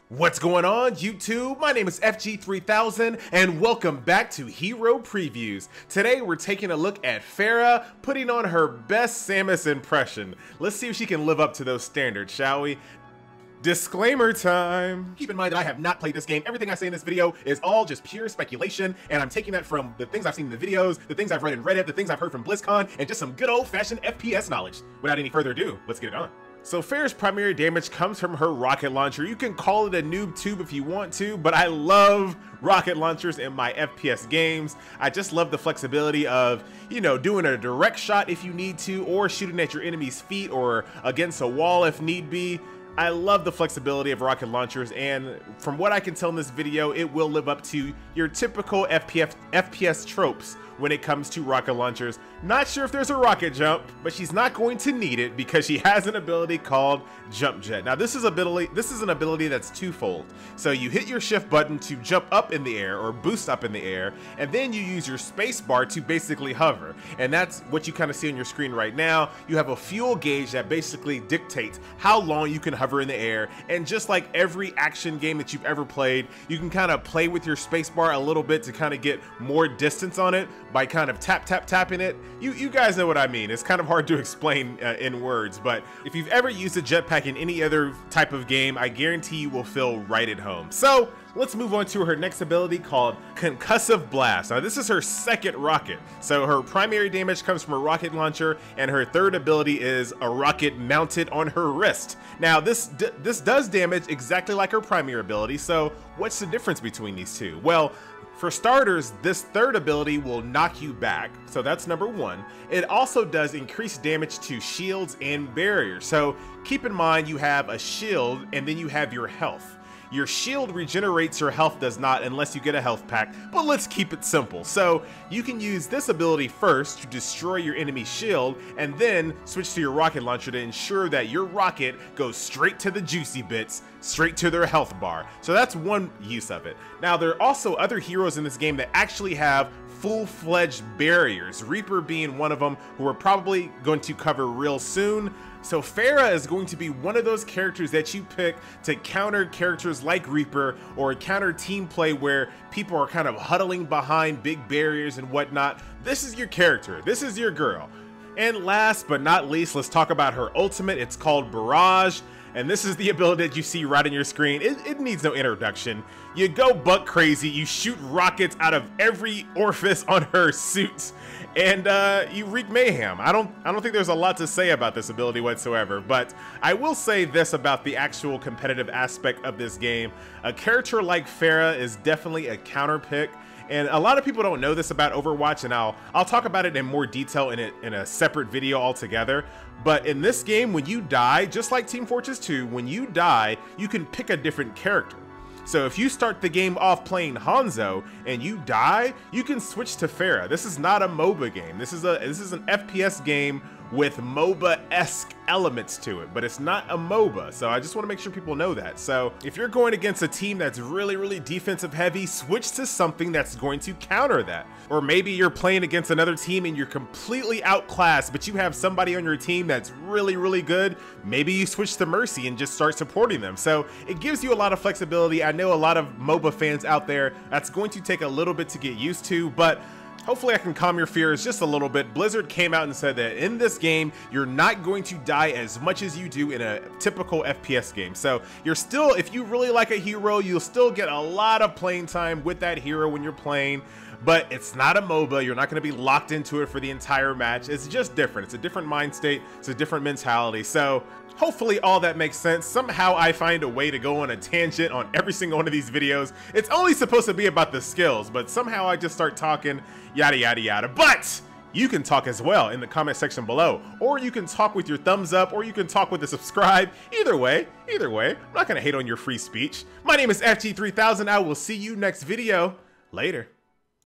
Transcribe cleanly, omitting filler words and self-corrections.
What's going on, YouTube? My name is FG3000 and welcome back to Hero Previews. Today we're taking a look at Pharah putting on her best Samus impression. Let's see if she can live up to those standards, shall we? Disclaimer time. Keep in mind that I have not played this game. Everything I say in this video is all just pure speculation, and I'm taking that from the things I've seen in the videos, the things I've read in Reddit, the things I've heard from BlizzCon, and just some good old-fashioned FPS knowledge. Without any further ado, let's get it on. So Pharah's primary damage comes from her rocket launcher. You can call it a noob tube if you want to, but I love rocket launchers in my FPS games. I just love the flexibility of, you know, doing a direct shot if you need to, or shooting at your enemy's feet or against a wall if need be. I love the flexibility of rocket launchers, and from what I can tell in this video, it will live up to your typical FPS tropes when it comes to rocket launchers. Not sure if there's a rocket jump, but she's not going to need it because she has an ability called Jump Jet. Now this is an ability that's twofold. So you hit your shift button to jump up in the air or boost up in the air, and then you use your space bar to basically hover. And that's what you kind of see on your screen right now. You have a fuel gauge that basically dictates how long you can hover in the air. And just like every action game that you've ever played, you can kind of play with your space bar a little bit to kind of get more distance on it by kind of tapping it. You guys know what I mean. It's kind of hard to explain in words, but if you've ever used a jetpack in any other type of game, I guarantee you will feel right at home. So let's move on to her next ability called Concussive Blast. Now this is her second rocket. So her primary damage comes from a rocket launcher, and her third ability is a rocket mounted on her wrist. Now this does damage exactly like her primary ability, so what's the difference between these two? Well, for starters, this third ability will knock you back, so that's number one. It also does increase damage to shields and barriers, so keep in mind you have a shield and then you have your health. Your shield regenerates, your health does not unless you get a health pack, but let's keep it simple. So you can use this ability first to destroy your enemy's shield, and then switch to your rocket launcher to ensure that your rocket goes straight to the juicy bits, straight to their health bar. So that's one use of it. Now there are also other heroes in this game that actually have full-fledged barriers, Reaper being one of them, who we're probably going to cover real soon. So Pharah is going to be one of those characters that you pick to counter characters like Reaper, or counter team play where people are kind of huddling behind big barriers and whatnot. This is your character. This is your girl. And last but not least, let's talk about her ultimate. It's called Barrage. And this is the ability that you see right on your screen. It needs no introduction. You go buck crazy, you shoot rockets out of every orifice on her suit, and you wreak mayhem. I don't think there's a lot to say about this ability whatsoever, but I will say this about the actual competitive aspect of this game. A character like Pharah is definitely a counter pick. And a lot of people don't know this about Overwatch, and I'll talk about it in more detail in a separate video altogether. But in this game, when you die, just like Team Fortress 2, when you die, you can pick a different character. So if you start the game off playing Hanzo and you die, you can switch to Pharah. This is not a MOBA game. This is an FPS game with MOBA-esque elements to it, but it's not a MOBA, so I just want to make sure people know that. So if you're going against a team that's really defensive heavy, switch to something that's going to counter that. Or maybe you're playing against another team and you're completely outclassed, but you have somebody on your team that's really good. Maybe you switch to Mercy and just start supporting them. So it gives you a lot of flexibility. I know a lot of MOBA fans out there, that's going to take a little bit to get used to, but hopefully I can calm your fears just a little bit. Blizzard came out and said that in this game, you're not going to die as much as you do in a typical FPS game. So you're still, if you really like a hero, you'll still get a lot of playing time with that hero when you're playing, but it's not a MOBA. You're not going to be locked into it for the entire match. It's just different. It's a different mind state. It's a different mentality. So hopefully all that makes sense. Somehow I find a way to go on a tangent on every single one of these videos. It's only supposed to be about the skills, but somehow I just start talking yada. But you can talk as well in the comment section below, or you can talk with your thumbs up, or you can talk with a subscribe. Either way, I'm not gonna hate on your free speech. My name is FG3000. I will see you next video. Later.